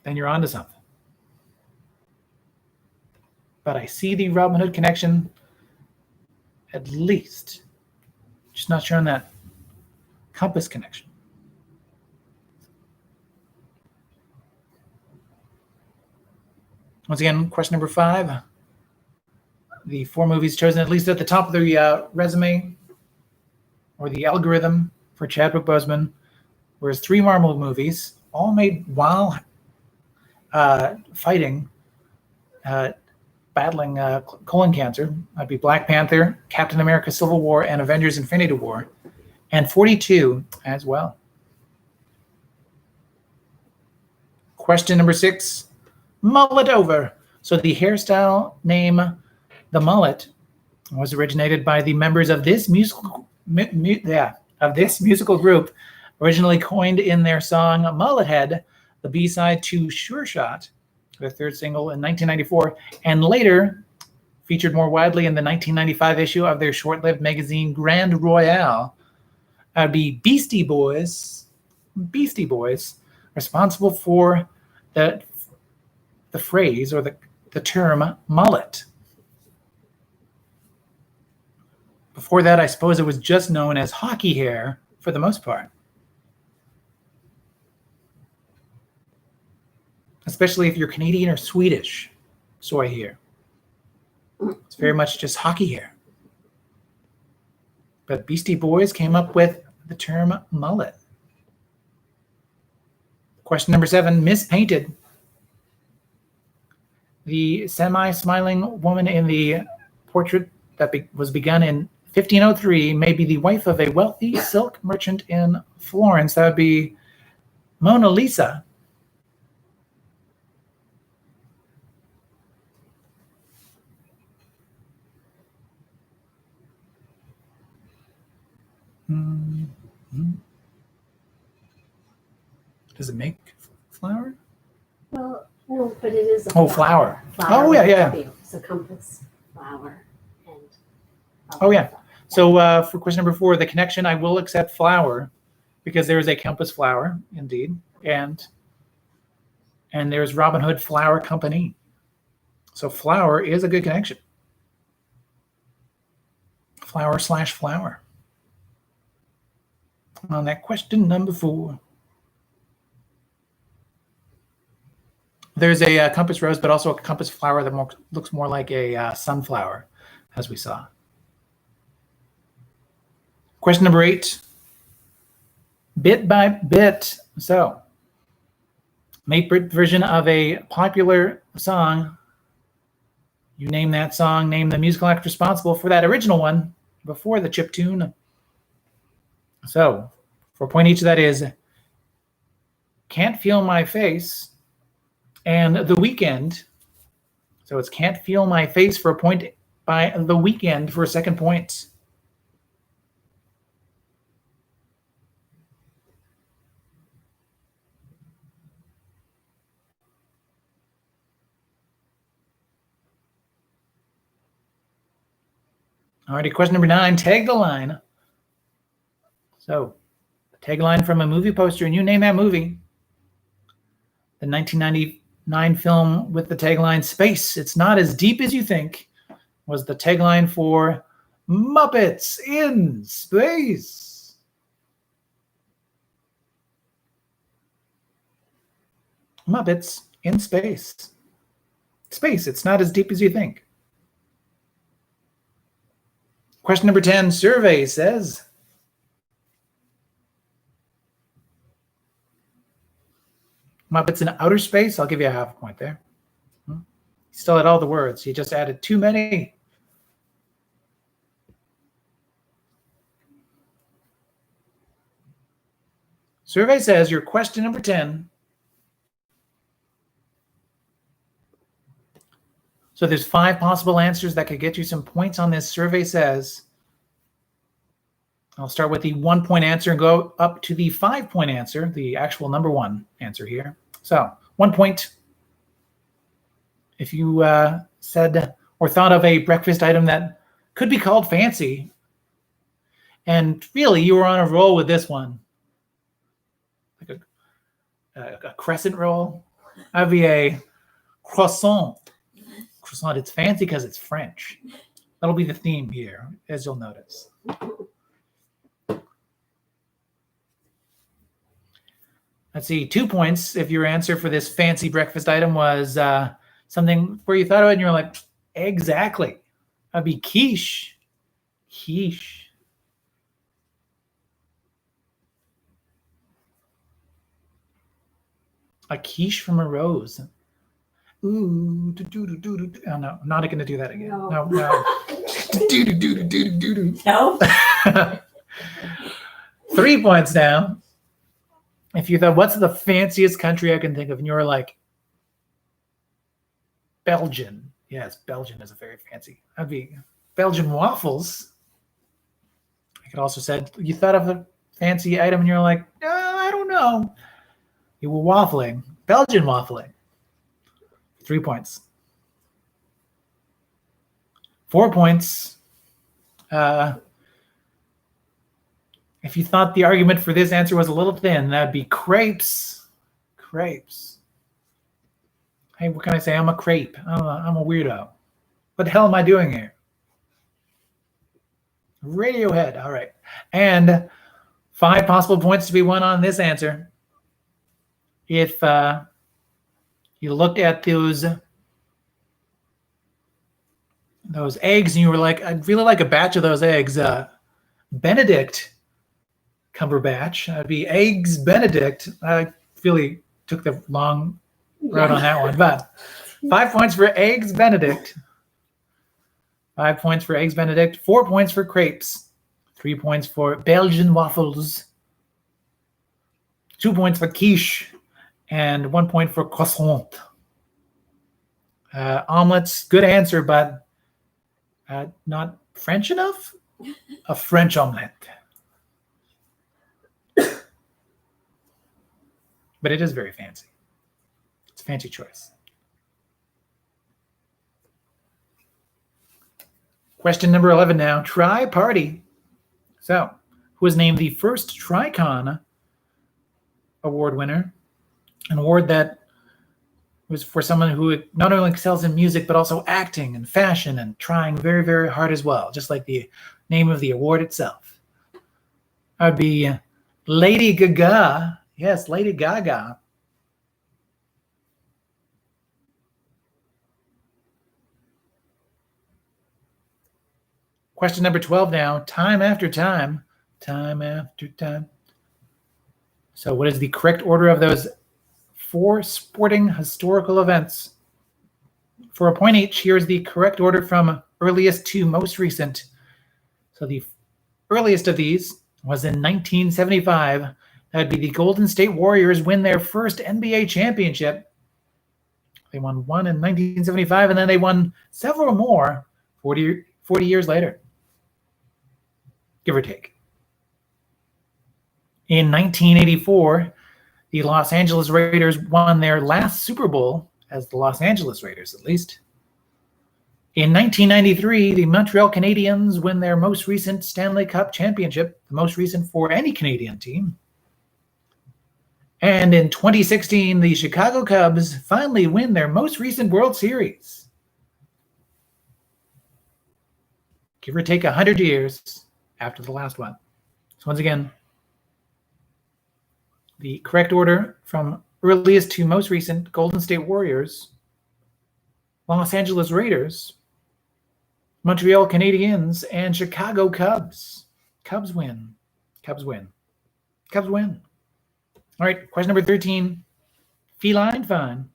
then you're onto something. But I see the Robin Hood connection, at least. Just not sure on that compass connection. Once again, question number 5. The 4 movies chosen at least at the top of the resume or the algorithm for Chadwick Boseman, whereas 3 Marvel movies, all made while fighting, battling colon cancer. That'd be Black Panther, Captain America Civil War, and Avengers Infinity War, and 42 as well. Question number 6, mullet over. So the hairstyle name, the mullet, was originated by the members of this of this musical group, originally coined in their song Mullet Head, the B-side to Sure Shot, their third single in 1994, and later featured more widely in the 1995 issue of their short-lived magazine Grand Royale. That would be Beastie Boys, responsible for the phrase or the term mullet. Before that, I suppose it was just known as hockey hair for the most part. Especially if you're Canadian or Swedish, so I hear. It's very much just hockey hair. But Beastie Boys came up with the term mullet. Question number 7, Miss Painted. The semi-smiling woman in the portrait that was begun in 1503 may be the wife of a wealthy silk merchant in Florence. That would be Mona Lisa. Does it make flour? Well, no, but it is a flour. Flour Oh, yeah. It's a compass, flour, and Oh, yeah. So for question number 4, the connection, I will accept flour because there is a compass flour, indeed. And there's Robin Hood Flour Company. So flour is a good connection. Flour/flour. On that question number 4. There's a compass rose, but also a compass flower that looks more like a sunflower, as we saw. Question number 8. Bit by bit. So, make version of a popular song. You name that song, name the musical act responsible for that original one before the chiptune. So, for a point each, that is Can't Feel My Face and The Weeknd. So it's Can't Feel My Face for a point by The Weeknd for a second point. Alrighty, question number 9, tag the line. So, tagline from a movie poster, and you name that movie. The 1999 film with the tagline Space, It's Not As Deep As You Think, was the tagline for Muppets in Space. Muppets in Space. Space, it's not as deep as you think. Question number 10, survey says, Muppets in outer space. I'll give you a half a point there. You still had all the words. You just added too many. Survey says your question number 10. So there's 5 possible answers that could get you some points on this. Survey says, I'll start with the 1-point answer and go up to the 5-point answer, the actual number 1 answer here. So 1 point if you said or thought of a breakfast item that could be called fancy. And really, you were on a roll with this one. Like a crescent roll. That'd be a croissant. Croissant, it's fancy because it's French. That'll be the theme here, as you'll notice. Let's see, 2 points if your answer for this fancy breakfast item was something where you thought of it and you're like, exactly. That'd be quiche. Quiche. A quiche from a rose. Ooh, oh no, I'm not going to do that again. No. No. 3 points now. If you thought, what's the fanciest country I can think of? And you were like, Belgian. Yes, Belgian is a very fancy. That'd be Belgian waffles. I could also said, you thought of fancy item and you're like, I don't know. You were waffling. Belgian waffling. 3 points. 4 points. If you thought the argument for this answer was a little thin, that'd be crepes. Crepes. Hey, what can I say? I'm a crepe. I'm a weirdo. What the hell am I doing here? Radiohead. All right. And 5 possible points to be won on this answer. If you looked at those eggs and you were like, I'd really like a batch of those eggs. Benedict Cumberbatch. That'd be Eggs Benedict. I really took the long road on that one. But 5 points for Eggs Benedict. 5 points for Eggs Benedict. 4 points for crepes. 3 points for Belgian waffles. 2 points for quiche. And 1 point for croissant. Omelets, good answer, but not French enough? A French omelette. But it is very fancy. It's a fancy choice. Question number 11 now. Tri-Party. So, who was named the first Tricon award winner? An award that was for someone who not only excels in music, but also acting and fashion and trying very, very hard as well, just like the name of the award itself. That would be Lady Gaga. Yes, Lady Gaga. Question number 12 now. Time after time. Time after time. So what is the correct order of those 4 sporting historical events? For a point each, here's the correct order from earliest to most recent. So the earliest of these was in 1975. That'd be the Golden State Warriors win their first NBA championship. They won one in 1975, and then they won several more 40 years later, give or take. In 1984, the Los Angeles Raiders won their last Super Bowl, as the Los Angeles Raiders at least. In 1993, the Montreal Canadiens win their most recent Stanley Cup championship, the most recent for any Canadian team. And in 2016, the Chicago Cubs finally win their most recent World Series. Give or take 100 years after the last one. So once again, the correct order from earliest to most recent: Golden State Warriors, Los Angeles Raiders, Montreal Canadiens, and Chicago Cubs. Cubs win. Cubs win. Cubs win. All right, question number 13. Feline fun.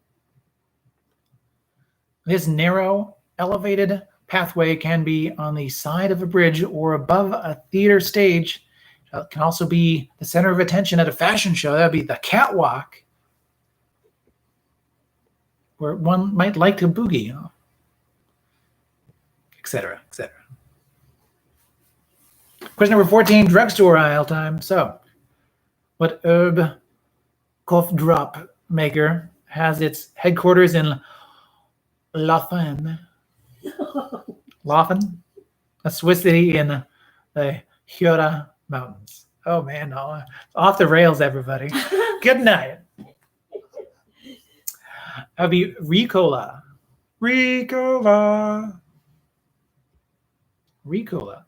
This narrow, elevated pathway can be on the side of a bridge or above a theater stage. It can also be the center of attention at a fashion show. That would be the catwalk, where one might like to boogie, etc., etc. Question number 14, drugstore aisle time. So, what herb cough drop maker has its headquarters in Laufen? Laufen, a Swiss city in the Jura Mountains. Oh man, no, off the rails, everybody. Good night. That'd be Ricola. Ricola. Ricola.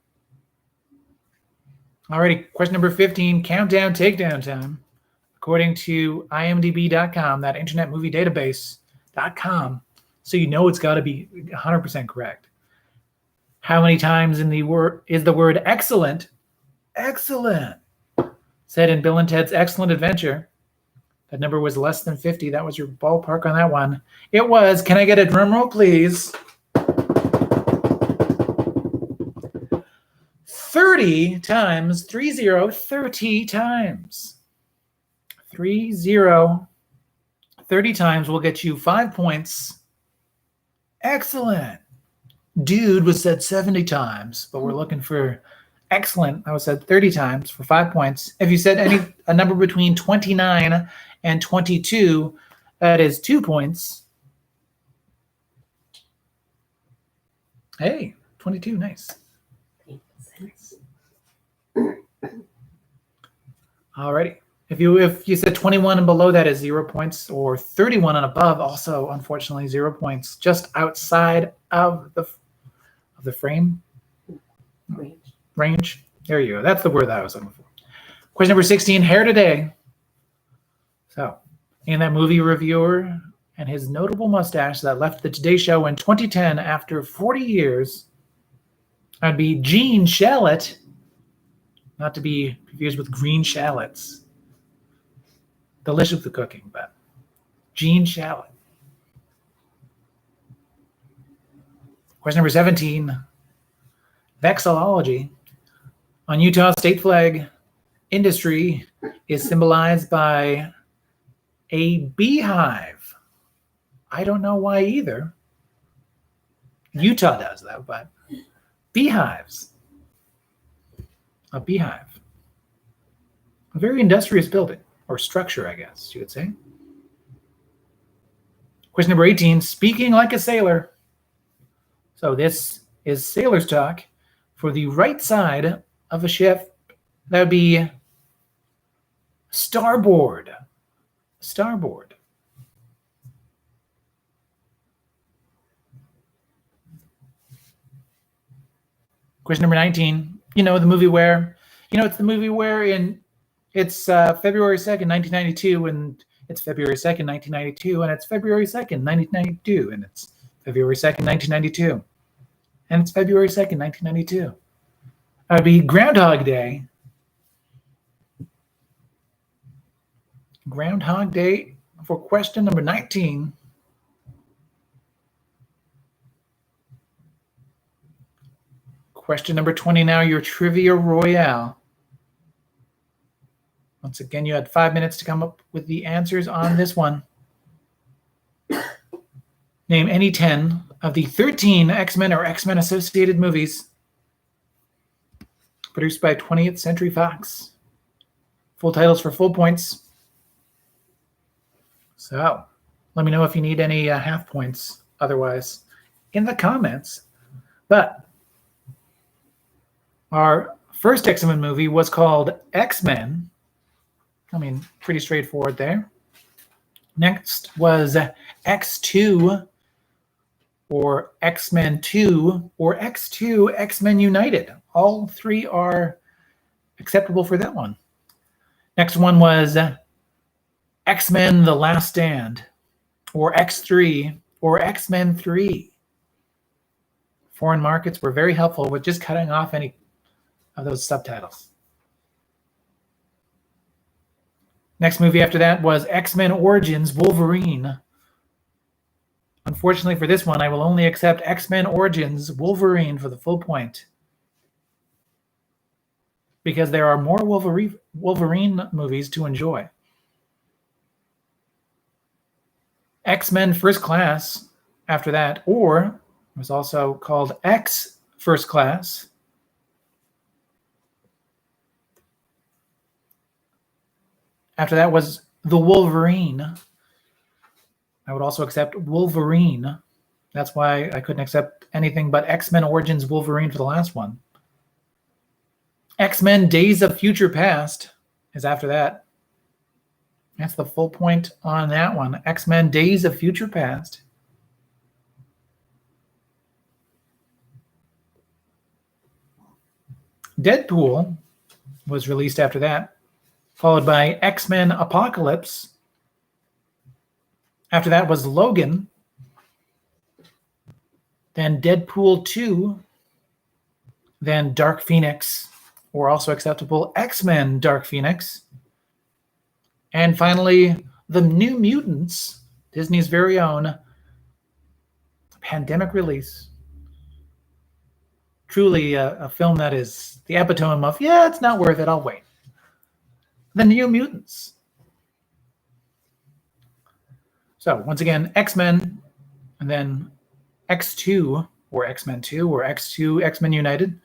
Alrighty, question number 15, countdown takedown time. According to imdb.com, that internet movie database.com, so you know it's got to be 100% correct. How many times in the word is the word excellent? Excellent. Said in Bill and Ted's Excellent Adventure. That number was less than 50. That was your ballpark on that one. It was, can I get a drum roll, please? 30 times, 30 times. 30 times will get you 5 points. Excellent. Dude was said 70 times, but we're looking for Excellent. That was said 30 times for 5 points. If you said a number between 29 and 22, that is 2 points. Hey, 22, nice. Alrighty. If you said 21 and below, that is 0 points, or 31 and above, also unfortunately 0 points. Just outside of the frame range. There you go. That's the word that I was looking for. Question number 16. Hair today. So, in that movie reviewer and his notable mustache that left the Today Show in 2010 after 40 years, I'd be Gene Shalit, not to be confused with green shallots. Delicious with cooking, but Gene Shalit. Question number 17. Vexillology. On Utah's state flag, industry is symbolized by a beehive. I don't know why either. Utah does, though, but beehives. A beehive. A very industrious building, or structure, I guess you would say. Question number 18, speaking like a sailor. So this is sailor's talk for the right side of a ship. That would be starboard. Starboard. Question number 19. You know the movie where, it's the movie where it's February 2nd, 1992, and it's February 2nd, 1992, and it's February 2nd, 1992, and it's February 2nd, 1992, and it's February 2nd, 1992. That would be Groundhog Day. Groundhog Day for question number 19. Question number 20 now, your Trivia Royale. Once again, you had 5 minutes to come up with the answers on this one. Name any 10 of the 13 X-Men or X-Men associated movies produced by 20th Century Fox. Full titles for full points. So, let me know if you need any half points otherwise in the comments. But our first X-Men movie was called X-Men. I mean, pretty straightforward there. Next was X2, or X-Men 2, or X2, X-Men United. All three are acceptable for that one. Next one was X-Men The Last Stand, or X3, or X-Men 3. Foreign markets were very helpful with just cutting off any of those subtitles. Next movie after that was X-Men Origins Wolverine. Unfortunately for this one, I will only accept X-Men Origins Wolverine for the full point, because there are more Wolverine movies to enjoy. X-Men First Class after that, or it was also called X First Class. After that was The Wolverine. I would also accept Wolverine. That's why I couldn't accept anything but X-Men Origins Wolverine for the last one. X-Men Days of Future Past is after that. That's the full point on that one. X-Men Days of Future Past. Deadpool was released after that, followed by X-Men Apocalypse. After that was Logan. Then Deadpool 2. Then Dark Phoenix, or also acceptable X-Men Dark Phoenix. And finally, The New Mutants, Disney's very own pandemic release. Truly a film that is the epitome of, yeah, it's not worth it, I'll wait. The New Mutants. So once again, X-Men, and then X2, or X-Men 2, or X2, X-Men United.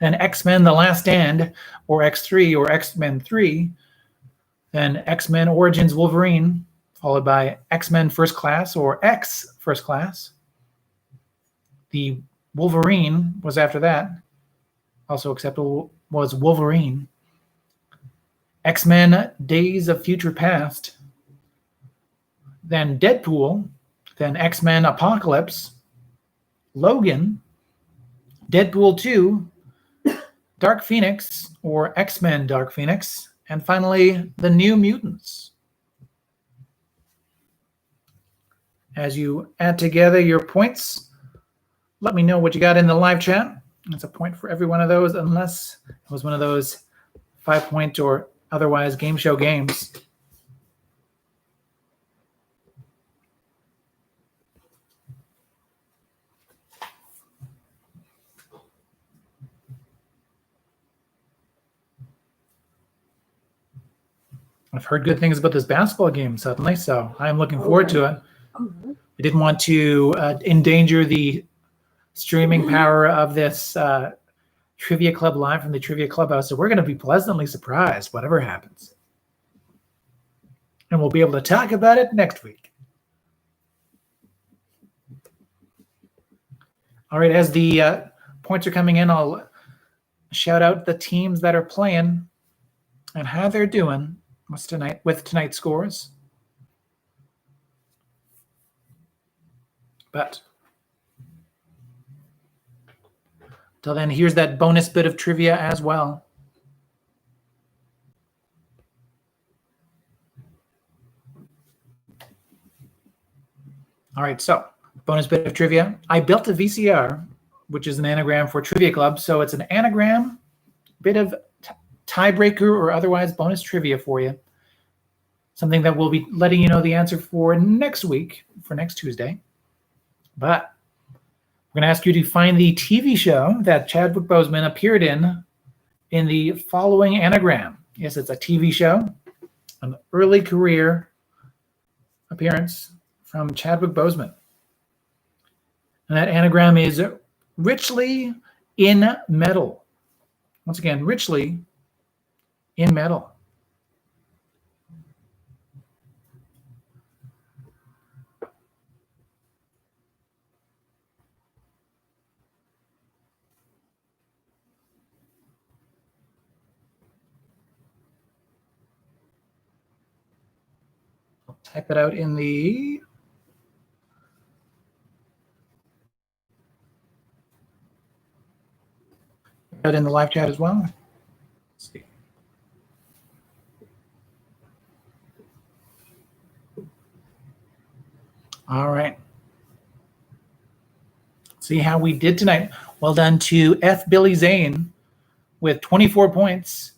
then X-Men The Last Stand, or X3, or X-Men 3, then X-Men Origins Wolverine, followed by X-Men First Class, or X First Class. The Wolverine was after that. Also acceptable was Wolverine. X-Men Days of Future Past, then Deadpool, then X-Men Apocalypse, Logan, Deadpool 2, Dark Phoenix, or X-Men Dark Phoenix, and finally, The New Mutants. As you add together your points, let me know what you got in the live chat. That's a point for every one of those, unless it was one of those 5-point or otherwise game show games. I've heard good things about this basketball game suddenly, so I'm looking forward to it. I didn't want to endanger the streaming power of this Trivia Club live from the Trivia Clubhouse, so we're going to be pleasantly surprised, whatever happens. And we'll be able to talk about it next week. All right, as the points are coming in, I'll shout out the teams that are playing and how they're doing with tonight's scores. But till then, here's that bonus bit of trivia as well. All right, so bonus bit of trivia. I built a VCR, which is an anagram for Trivia Club. So it's an anagram, bit of tiebreaker or otherwise bonus trivia for you. Something that we'll be letting you know the answer for next week, for next Tuesday. But we're going to ask you to find the TV show that Chadwick Boseman appeared in the following anagram. Yes, it's a TV show, an early career appearance from Chadwick Boseman. And that anagram is richly in metal. Once again, richly in metal. I'll type it out in the live chat as well. Let's see. All right. See how we did tonight. Well done to F. Billy Zane with 24 points.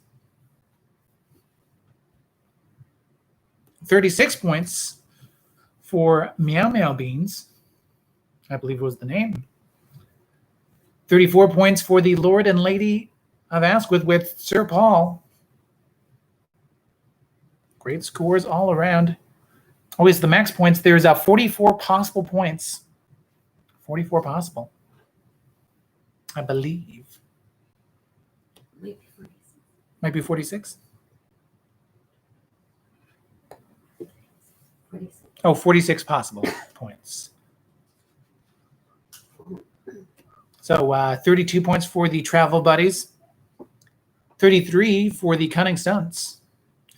36 points for Meow Meow Beans, I believe was the name. 34 points for the Lord and Lady of Asquith with Sir Paul. Great scores all around. Always the max points. There's 44 possible points. 44 possible, I believe. Might be 46. Oh, 46 possible points. So 32 points for the Travel Buddies, 33 for the Cunning Stunts,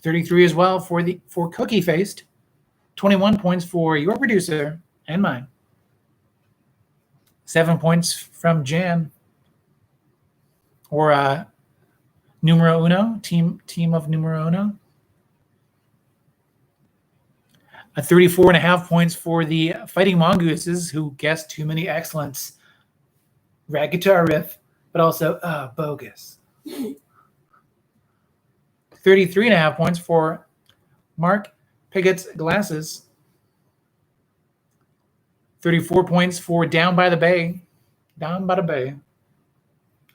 33 as well for Cookie Faced, 21 points for your producer and mine, 7 points from Jan, or Numero Uno, team of Numero Uno. 34.5 points for the Fighting Mongooses, who guessed too many excellence. Rag guitar riff, but also bogus. 33.5 points for Mark Pigot's Glasses. 34 points for Down by the Bay. Down by the Bay.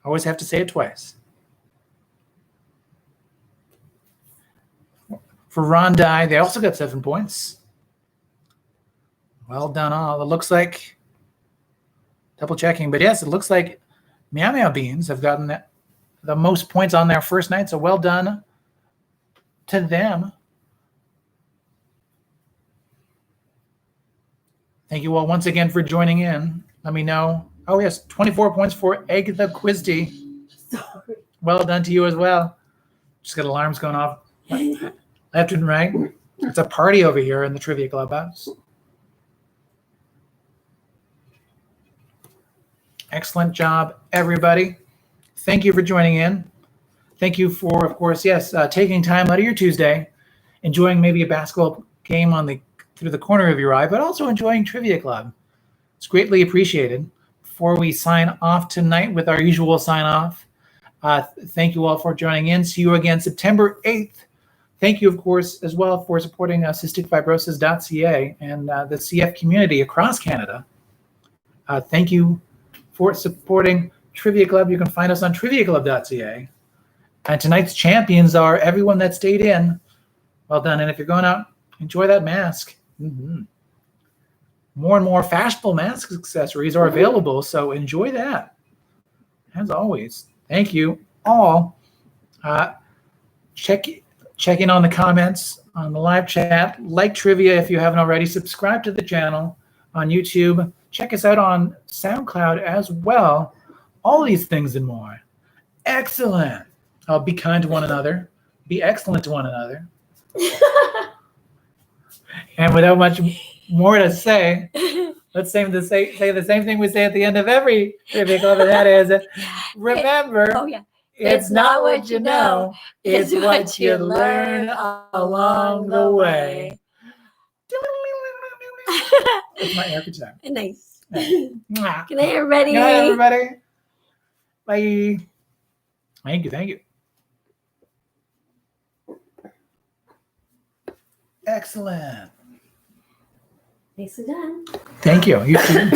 Always have to say it twice. For Ron Dye, they also got 7 points. Well done all. It looks like, double checking, but yes, it looks like Meow Meow Beans have gotten the most points on their first night. So well done to them. Thank you all once again for joining in. Let me know. Oh, yes, 24 points for Egg the Quizdy. Sorry. Well done to you as well. Just got alarms going off left and right. It's a party over here in the Trivia Clubhouse. Excellent job, everybody. Thank you for joining in. Thank you for, of course, yes, taking time out of your Tuesday, enjoying maybe a basketball game through the corner of your eye, but also enjoying Trivia Club. It's greatly appreciated. Before we sign off tonight with our usual sign off, thank you all for joining in. See you again September 8th. Thank you, of course, as well for supporting cysticfibrosis.ca and the CF community across Canada. Thank you for supporting Trivia Club. You can find us on triviaclub.ca. And tonight's champions are everyone that stayed in. Well done. And if you're going out, enjoy that mask. Mm-hmm. More and more fashionable mask accessories are available, so enjoy that. As always, thank you all. Check in on the comments on the live chat. Like trivia if you haven't already. Subscribe to the channel on YouTube. Check us out on SoundCloud as well. All these things and more. Excellent. Be kind to one another. Be excellent to one another. And without much more to say, let's say the same thing we say at the end of every Trivia Club, and that is, remember, it's not what you know, it's what you learn along the way. That's my archetype. Nice. Good Good night, everybody. night, everybody. Bye. Thank you. Excellent. Nicely done. Thank you. You too.